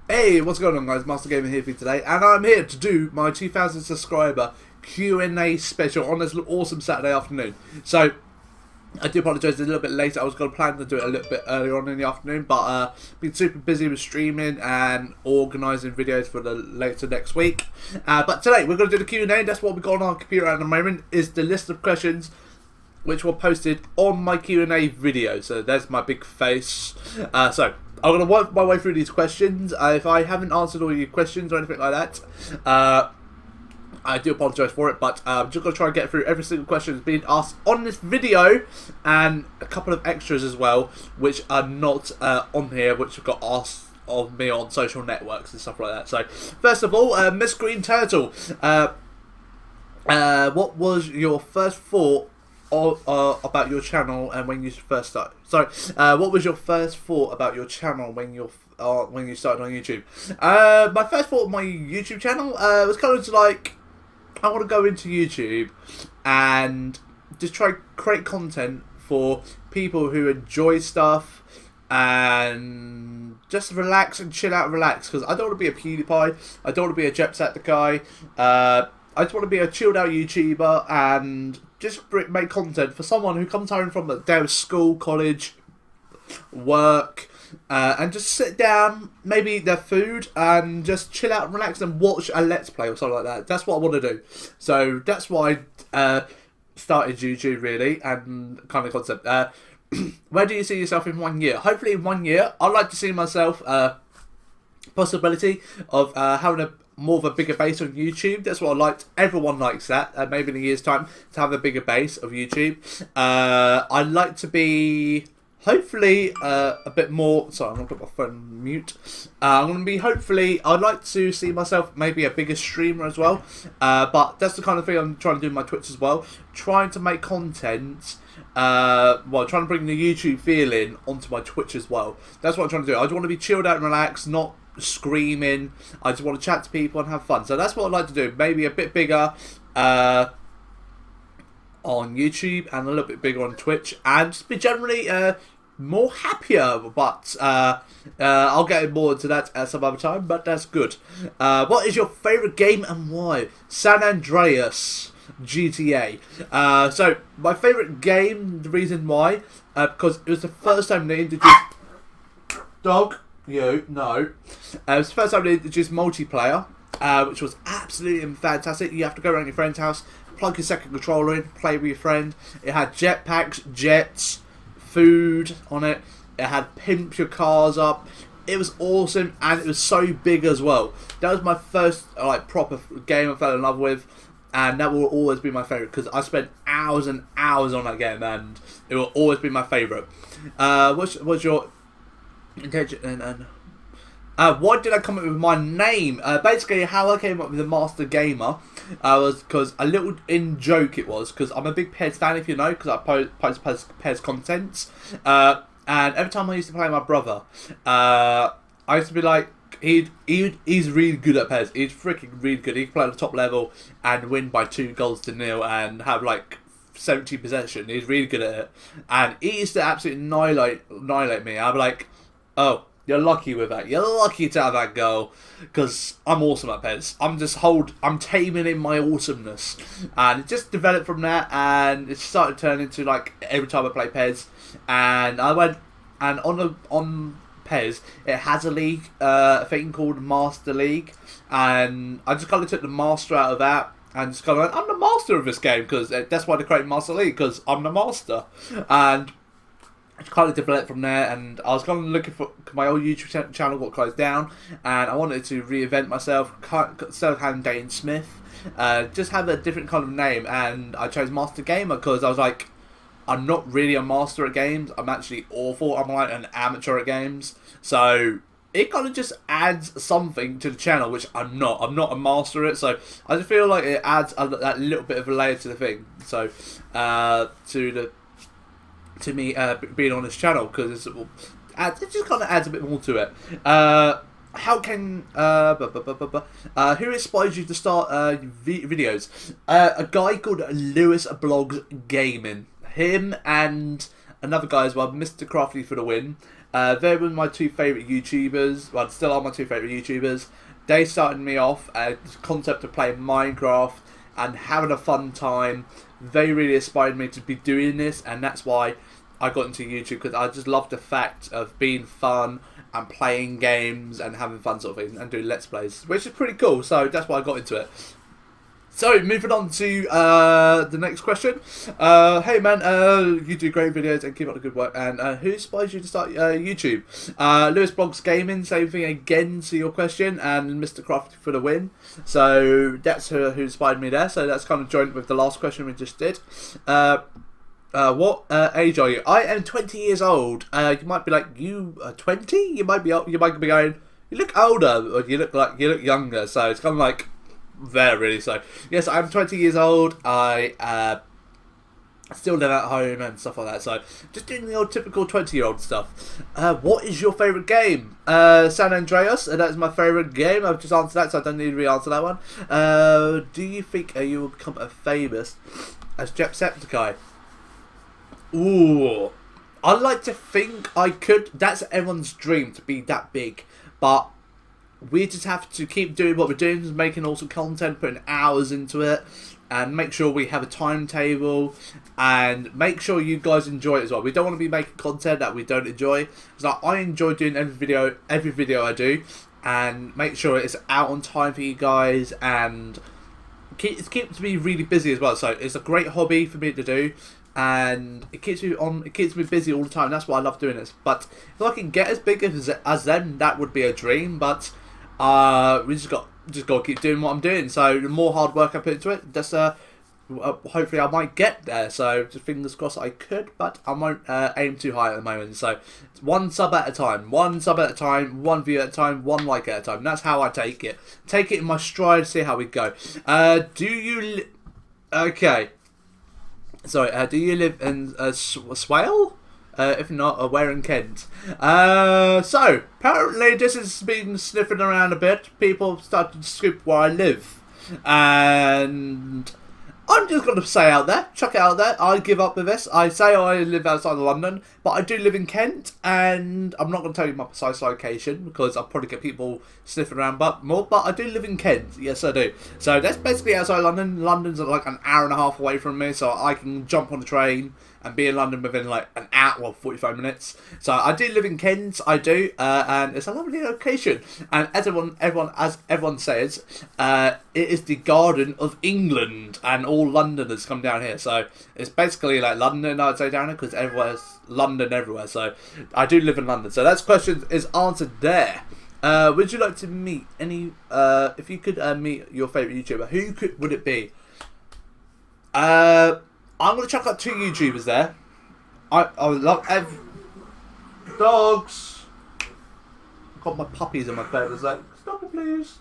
Hey, what's going on guys, Master Gamer here for you today, and I'm here to do my 2000 subscriber Q&A special on this awesome Saturday afternoon. So, I do apologise, it's a little bit later. I was going to plan to do it a little bit earlier on in the afternoon, but been super busy with streaming and organising videos for the later next week. But today, we're going to do the Q&A. That's what we've got on our computer at the moment, is the list of questions which were posted on my Q&A video. So there's my big face. So I'm going to work my way through these questions. If I haven't answered all your questions or anything like that, I do apologise for it, but I'm just going to try and get through every single question that's being asked on this video, and a couple of extras as well, which are not on here, which have got asked of me on social networks and stuff like that. So, first of all, Miss Green Turtle, what was your first thought about your channel and when you first started? Sorry, what was your first thought about your channel when you started on YouTube? My first thought of my YouTube channel was kind of like, I want to go into YouTube and just try to create content for people who enjoy stuff and just relax and chill out and relax, because I don't want to be a PewDiePie, I don't want to be a Jacksepticeye, I just want to be a chilled out YouTuber and just make content for someone who comes home from their school, college, work, and just sit down, maybe eat their food, and just chill out and relax and watch a Let's Play or something like that. That's what I want to do. So that's why I started YouTube, really, and kind of concept. Where do you see yourself in 1 year? Hopefully in 1 year, I'd like to see myself, possibility of having more of a bigger base on YouTube. That's what I liked. Everyone likes that. Maybe in a year's time to have a bigger base of YouTube. I'd like to be hopefully a bit more. Sorry, I'm gonna put my phone on mute. I'm gonna be hopefully. I'd like to see myself maybe a bigger streamer as well. But that's the kind of thing I'm trying to do on my Twitch as well. Trying to make content. Well, trying to bring the YouTube feeling onto my Twitch as well. That's what I'm trying to do. I just want to be chilled out and relaxed, not screaming. I just want to chat to people and have fun. So that's what I'd like to do. Maybe a bit bigger on YouTube and a little bit bigger on Twitch, and just be generally more happier. But I'll get more into that at some other time, but that's good. What is your favourite game and why? San Andreas GTA. So my favourite game, the reason why, because it was the first time they introduced it was the first time they introduced multiplayer, which was absolutely fantastic. You have to go around your friend's house, plug your second controller in, play with your friend. It had jetpacks, jets, food on it. It had pimp your cars up. It was awesome, and it was so big as well. That was my first proper game I fell in love with, and that will always be my favourite, because I spent hours and hours on that game, and it will always be my favourite. What's your intention and why did I come up with my name? Basically, how I came up with the Master Gamer was because a little in joke it was, because I'm a big Pez fan, if you know, because I post Pez content, and every time I used to play my brother, I used to be like, he's really good at Pez. He's freaking really good. He can play at the top level and win by 2-0 and have like 70 possession. He's really good at it, and he used to absolutely annihilate me. I'd be like, oh, you're lucky with that. You're lucky to have that goal, because I'm awesome at Pez. I'm taming in my awesomeness, and it just developed from that, and it started turning into like every time I play Pez, and I went, and on Pez it has a league, a thing called Master League, and I just kind of took the master out of that. And just kind of went, I'm the master of this game, because that's why they created Master League, because I'm the master. And I kind of developed from there, and I was kind of looking for, my old YouTube channel got closed down, and I wanted to reinvent myself, instead of having Dane Smith, just have a different kind of name, and I chose Master Gamer, because I was like, I'm not really a master at games, I'm actually awful, I'm like an amateur at games, so it kind of just adds something to the channel, which I'm not a master at it, so I just feel like it adds that little bit of a layer to the thing, so, to me being on this channel, because it just kind of adds a bit more to it. How can who inspires you to start videos? A guy called Lewis Blogs Gaming. Him and another guy as well, Mr. Crafty for the win. They were my two favourite YouTubers. Well, still are my two favourite YouTubers. They started me off at the concept of playing Minecraft and having a fun time. They really inspired me to be doing this, and that's why I got into YouTube, because I just love the fact of being fun and playing games and having fun sort of things and doing Let's Plays, which is pretty cool. So that's why I got into it. So, moving on to the next question. Hey man, you do great videos and keep up the good work. And who inspires you to start YouTube? Lewis Blogs Gaming, same thing again to your question. And Mr. Crafty for the win. So, that's who inspired me there. So, that's kind of joint with the last question we just did. What age are you? I am 20 years old. You might be like, you are 20? You might be going, you look older, or you look younger. So, it's kind of like there really. So yes, I'm 20 years old. I still live at home and stuff like that, so just doing the old typical 20-year-old stuff. What is your favourite game? San Andreas, that's my favourite game. I've just answered that, so I don't need to re-answer that one. Do you think you will become as famous as Jacksepticeye? Ooh, I like to think I could. That's everyone's dream, to be that big, but we just have to keep doing what we're doing, making awesome content, putting hours into it, and make sure we have a timetable, and make sure you guys enjoy it as well. We don't want to be making content that we don't enjoy. So I enjoy doing every video I do, and make sure it's out on time for you guys, and it keeps me really busy as well. So it's a great hobby for me to do, and it keeps me busy all the time. That's why I love doing this. But if I can get as big as them, that would be a dream. But we just got to keep doing what I'm doing. So the more hard work I put into it, that's hopefully I might get there. So just fingers crossed I could, but I won't aim too high at the moment. So it's one sub at a time, one view at a time, one like at a time. That's how I take it. Take it in my stride, see how we go. Okay. Sorry, do you live in Swale? If not, where in Kent? So, apparently this has been sniffing around a bit. People started to scoop where I live. And I'm just going to say out there, chuck it out there, I give up with this. I say I live outside of London, but I do live in Kent, and I'm not going to tell you my precise location, because I'll probably get people sniffing around more, but I do live in Kent. Yes, I do. So that's basically outside London. London's like an hour and a half away from me, so I can jump on the train and be in London within like an hour or 45 minutes. So I do live in Kent, I do, and it's a lovely location. And as everyone says, it is the Garden of England, and all Londoners come down here. So it's basically like London, I'd say, down here, because everywhere's London everywhere. So I do live in London. So that question is answered there. Would you like to meet any? If you could meet your favourite YouTuber, who would it be? I'm going to chuck out two YouTubers there. I love dogs. I've got my puppies in my bed. It's like, stop it, please.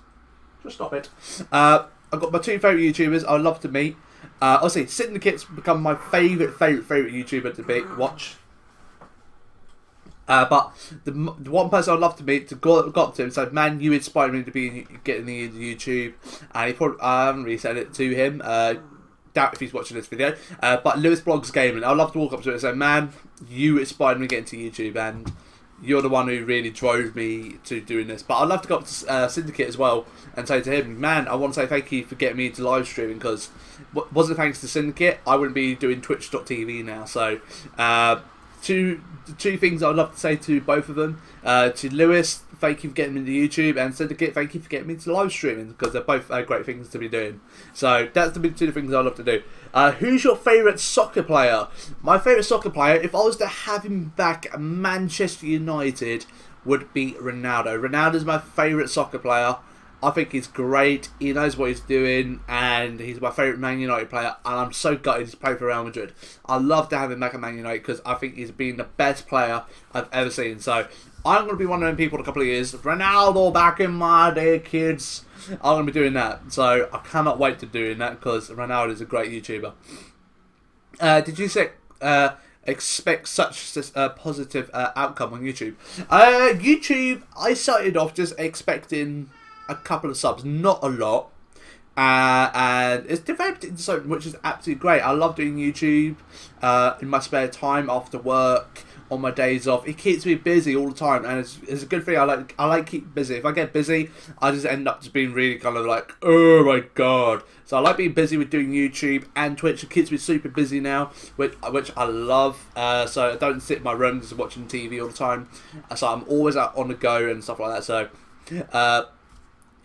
Just stop it. I've got my two favourite YouTubers I would love to meet. Obviously, Syndicate's become my favourite YouTuber to watch. But the one person I'd love to meet, to go up to him and say, man, you inspired me to be getting into YouTube. And he probably, I haven't really said it to him. Doubt if he's watching this video, but Lewis Blogs Gaming, I'd love to walk up to him and say, man, you inspired me to get into YouTube, and you're the one who really drove me to doing this. But I'd love to go up to Syndicate as well and say to him, man, I want to say thank you for getting me into live streaming, because wasn't thanks to Syndicate, I wouldn't be doing Twitch.tv now. So two things I'd love to say to both of them. To Lewis, thank you for getting me into YouTube, and Syndicate, thank you for getting me into live streaming, because they're both great things to be doing. So that's the big two things I'd love to do. Who's your favourite soccer player? My favourite soccer player, if I was to have him back at Manchester United, would be Ronaldo. Ronaldo's my favourite soccer player. I think he's great, he knows what he's doing, and he's my favourite Man United player, and I'm so gutted he's played for Real Madrid. I'd love to have him back at Man United, because I think he's been the best player I've ever seen. So I'm going to be one of them people in a couple of years. Ronaldo back in my day, kids. I'm going to be doing that. So I cannot wait to doing that, because Ronaldo is a great YouTuber. Did you say expect such a positive outcome on YouTube? YouTube, I started off just expecting a couple of subs, not a lot. And it's developed into something which is absolutely great. I love doing YouTube in my spare time after work, on my days off. It keeps me busy all the time, and it's a good thing. I like keep busy. If I get busy, I just end up just being really kind of like, oh my god. So I like being busy with doing YouTube and Twitch. It keeps me super busy now, which I love. So I don't sit in my room just watching TV all the time. So I'm always out on the go and stuff like that. So,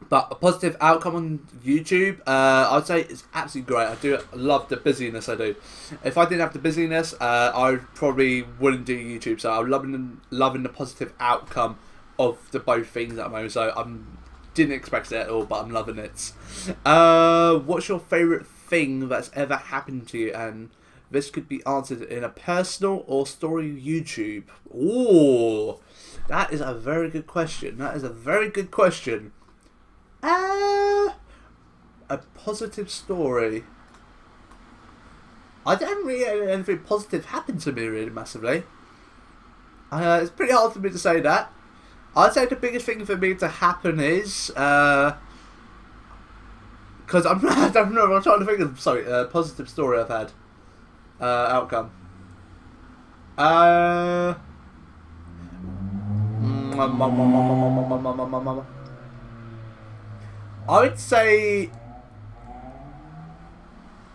but a positive outcome on YouTube, I'd say it's absolutely great. I love the busyness I do. If I didn't have the busyness, I probably wouldn't do YouTube. So I'm loving the positive outcome of the both things at the moment. So didn't expect it at all, but I'm loving it. What's your favourite thing that's ever happened to you? And this could be answered in a personal or story YouTube. Ooh, that is a very good question. A positive story. I don't really have anything positive happen to me really massively. It's pretty hard for me to say that. I'd say the biggest thing for me to happen is because I'm trying to think of positive story I've had outcome. I would say,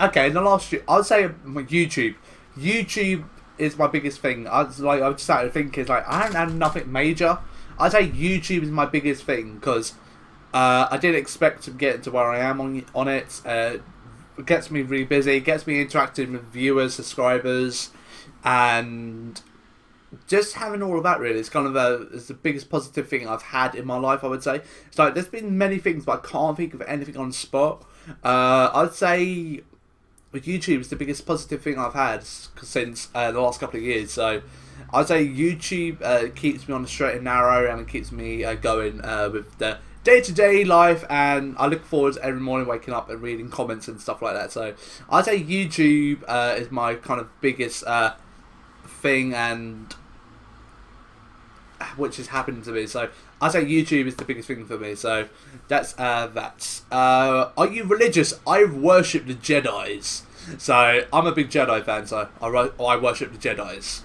okay, in the last year, I would say my YouTube. YouTube is my biggest thing. I just started thinking, like, I haven't had nothing major. I'd say YouTube is my biggest thing, because I didn't expect to get to where I am on it. It gets me really busy, gets me interacting with viewers, subscribers, and just having all of that really is kind of is the biggest positive thing I've had in my life, I would say. It's like there's been many things, but I can't think of anything on the spot. I'd say YouTube is the biggest positive thing I've had since the last couple of years. So I'd say YouTube keeps me on the straight and narrow, and it keeps me going with the day-to-day life, and I look forward to every morning waking up and reading comments and stuff like that. So I'd say YouTube is my kind of biggest thing, and which has happened to me. So I say YouTube is the biggest thing for me. So that's that. Are you religious? I worship the Jedis. So I'm a big Jedi fan. So I worship the Jedis.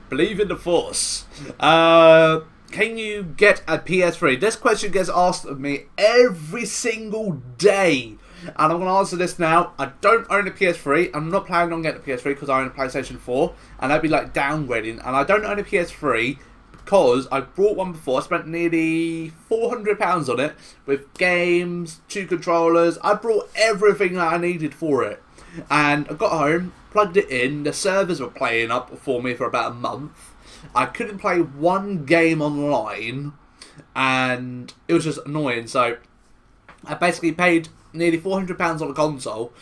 Believe in the Force. Can you get a PS3? This question gets asked of me every single day. And I'm going to answer this now. I don't own a PS3. I'm not planning on getting a PS3 because I own a PlayStation 4. And that'd be like downgrading. And I don't own a PS3 because I bought one before. I spent nearly £400 on it. With games, 2 controllers. I brought everything that I needed for it. And I got home, plugged it in. The servers were playing up for me for about a month. I couldn't play one game online. And it was just annoying. So I basically paid nearly £400 on a console.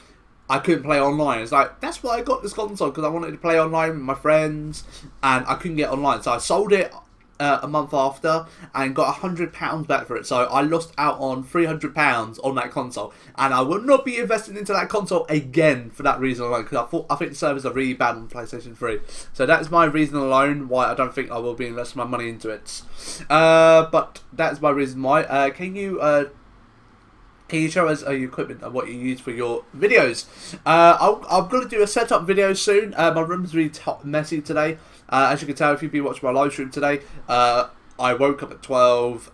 I couldn't play online. It's like, that's why I got this console, because I wanted to play online with my friends, and I couldn't get online. So I sold it a month after and got £100 back for it. So I lost out on £300 on that console, and I will not be investing into that console again for that reason alone, because I think the servers are really bad on PlayStation 3. So that is my reason alone why I don't think I will be investing my money into it. But that's my reason why. Can you show us your equipment and what you use for your videos? I'm going to do a setup video soon. My room's really messy today. As you can tell if you've been watching my live stream today, I woke up at 12,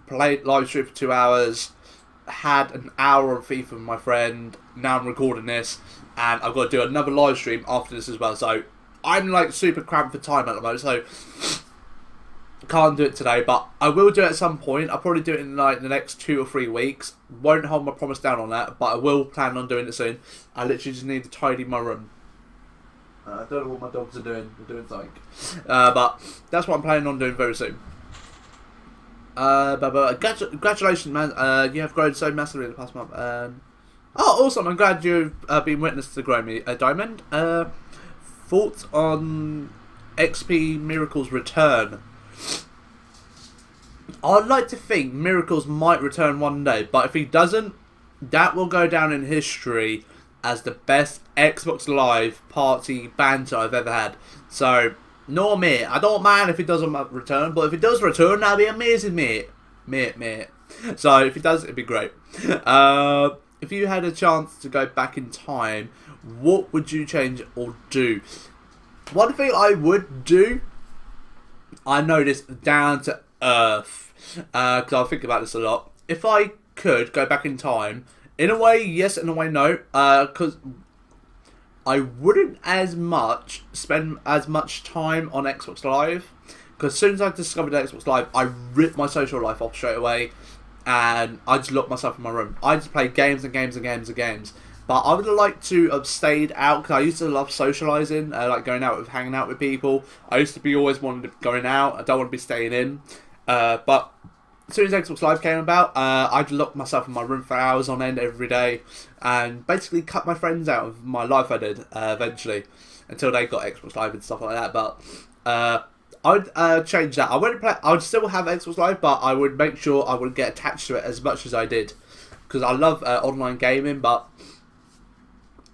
played live stream for 2 hours, had an hour of FIFA with my friend, now I'm recording this, and I've got to do another live stream after this as well. So I'm like super cramped for time at the moment, so can't do it today, but I will do it at some point. I'll probably do it in like the next 2 or 3 weeks. Won't hold my promise down on that, but I will plan on doing it soon. I literally just need to tidy my room. I don't know what my dogs are doing. They're doing something. But that's what I'm planning on doing very soon. But congratulations, man. You have grown so massively in the past month. Oh, awesome. I'm glad you've been witness to grow me. Diamond. Thoughts on XP Miracle's return? I'd like to think Miracles might return one day, but if he doesn't, that will go down in history as the best Xbox Live party banter I've ever had. So, no mate, I don't mind if he doesn't return, but if he does return, that'll be amazing, mate. Mate. So, if he does, it'd be great. If you had a chance to go back in time, what would you change or do? One thing I would do, I know this down to earth, because I think about this a lot. If I could go back in time, in a way, yes, in a way, no, because I wouldn't spend as much time on Xbox Live, because as soon as I discovered Xbox Live, I ripped my social life off straight away, and I just locked myself in my room. I just played games and games and games and games. But I would have liked to have stayed out, because I used to love socialising, like going out hanging out with people. I used to be always wanting to going out. I don't want to be staying in. But as soon as Xbox Live came about, I'd lock myself in my room for hours on end every day, and basically cut my friends out of my life. I did eventually, until they got Xbox Live and stuff like that. But I would change that. I wouldn't play. I would still have Xbox Live, but I would make sure I would get attached to it as much as I did, because I love online gaming, but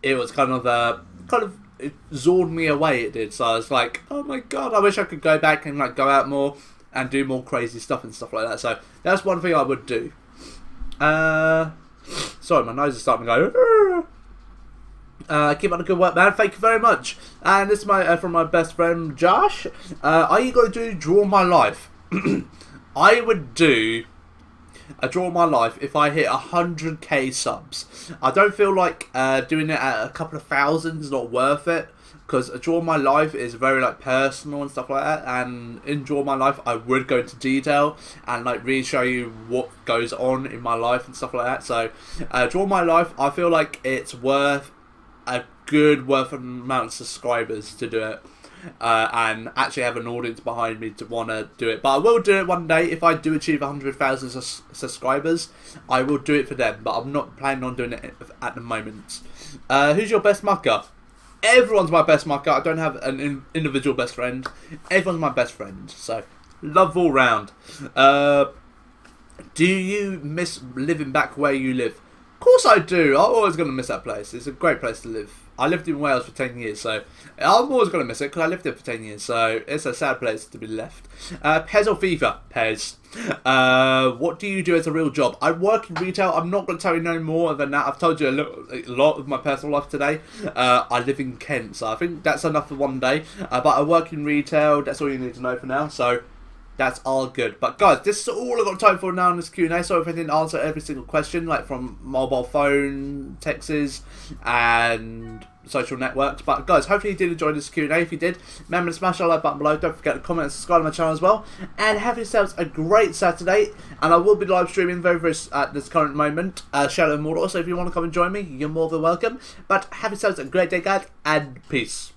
it was kind of it zored me away. It did. So I was like, oh my god, I wish I could go back and like go out more and do more crazy stuff and stuff like that. So that's one thing I would do. Sorry, my nose is starting to go. Keep on the good work, man. Thank you very much. And this is from my best friend Josh. Are you going to do Draw My Life? I would do a Draw My Life if I hit 100k subs. I don't feel like doing it at a couple of thousand is not worth it, because a Draw My Life is very like personal and stuff like that, and in Draw My Life I would go into detail and like really show you what goes on in my life and stuff like that. So Draw My Life, I feel like it's worth a good amount of subscribers to do it, and actually have an audience behind me to want to do it. But I will do it one day. If I do achieve 100,000 subscribers, I will do it for them, but I'm not planning on doing it at the moment. Who's your best mucker? Everyone's my best mucker. I don't have an individual best friend. Everyone's my best friend, so love all round. Do you miss living back where you live? Of course I do. I'm always going to miss that place. It's a great place to live. I lived in Wales for 10 years, so I'm always going to miss it, because I lived there for 10 years, so it's a sad place to be left. Pez or FIFA? Pez. What do you do as a real job? I work in retail. I'm not going to tell you no more than that. I've told you a lot of my personal life today. I live in Kent, so I think that's enough for one day. But I work in retail. That's all you need to know for now, so that's all good. But guys, this is all I've got time for now in this Q&A. So if I didn't answer every single question, like from mobile phone, texts, and social networks. But guys, hopefully you did enjoy this Q&A. If you did, remember to smash that like button below. Don't forget to comment and subscribe to my channel as well. And have yourselves a great Saturday. And I will be live streaming very at this current moment, Shadow Immortal. So if you want to come and join me, you're more than welcome. But have yourselves a great day, guys, and peace.